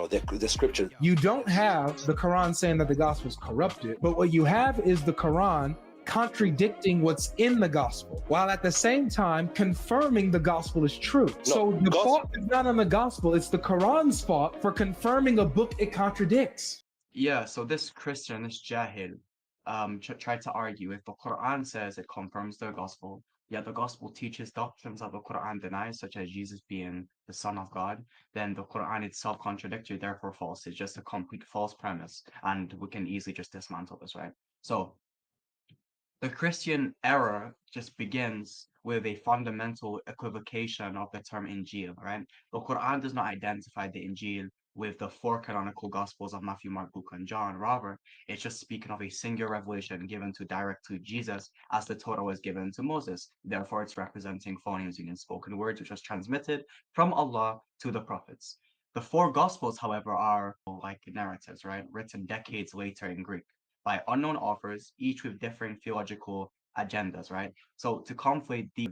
the scripture. You don't have the Quran saying that the gospel is corrupted, but what you have is the Quran contradicting what's in the gospel, while at the same time confirming the gospel is true. So the fault is not on the gospel, it's the Quran's fault for confirming a book it contradicts. Yeah, so this Christian, this Jahil, tried to argue if the Quran says it confirms the gospel, yet the gospel teaches doctrines that the Quran denies, such as Jesus being the Son of God, then the Quran itself contradictory, therefore false. It's just a complete false premise, and we can easily just dismantle this, right? So the Christian error just begins with a fundamental equivocation of the term Injil, right? The Quran does not identify the Injil with the four canonical Gospels of Matthew, Mark, Luke, and John. Rather, it's just speaking of a singular revelation given direct to Jesus as the Torah was given to Moses. Therefore, it's representing phonemes using spoken words, which was transmitted from Allah to the prophets. The four Gospels, however, are like narratives, right? Written decades later in Greek by unknown authors, each with differing theological agendas, right? So to conflate the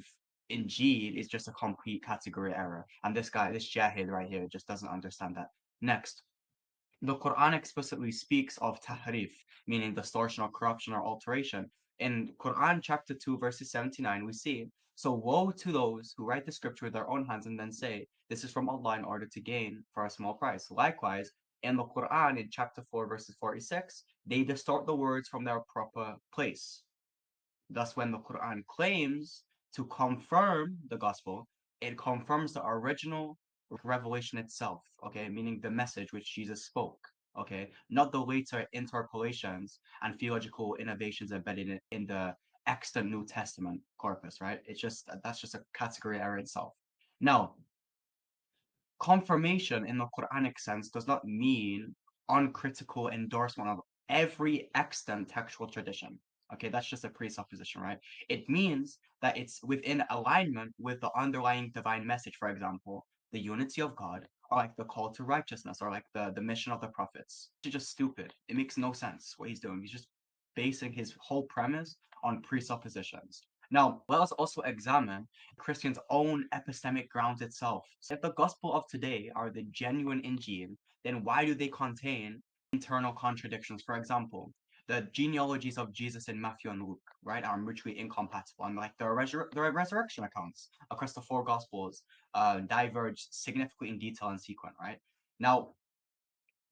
Injil is just a complete category error. And this guy, this Jahil right here, just doesn't understand that. Next, the Quran explicitly speaks of tahrif, meaning distortion or corruption or alteration. In Quran chapter 2, verses 79, we see, so woe to those who write the scripture with their own hands and then say, this is from Allah in order to gain for a small price. Likewise, in the Quran, in chapter 4, verses 46, they distort the words from their proper place. Thus, when the Quran claims to confirm the gospel, it confirms the original revelation itself, okay, meaning the message which Jesus spoke, okay, not the later interpolations and theological innovations embedded in the extant New Testament corpus, right? It's just that's just a category error itself. Now, confirmation in the Quranic sense does not mean uncritical endorsement of every extant textual tradition. Okay, that's just a presupposition, right? It means that it's within alignment with the underlying divine message, for example, the unity of God, or like the call to righteousness, or like the mission of the prophets. It's just stupid. It makes no sense what he's doing. He's just basing his whole premise on presuppositions. Now, let us also examine Christians' own epistemic grounds itself. So if the gospel of today are the genuine Injil, then why do they contain internal contradictions? For example, the genealogies of Jesus in Matthew and Luke, right, are mutually incompatible, and like the resurrection accounts across the four gospels diverge significantly in detail and sequence, right? Now,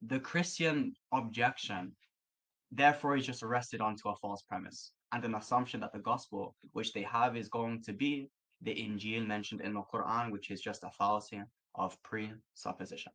the Christian objection therefore is just arrested onto a false premise and an assumption that the gospel which they have is going to be the Injil mentioned in the Quran, which is just a fallacy of presupposition.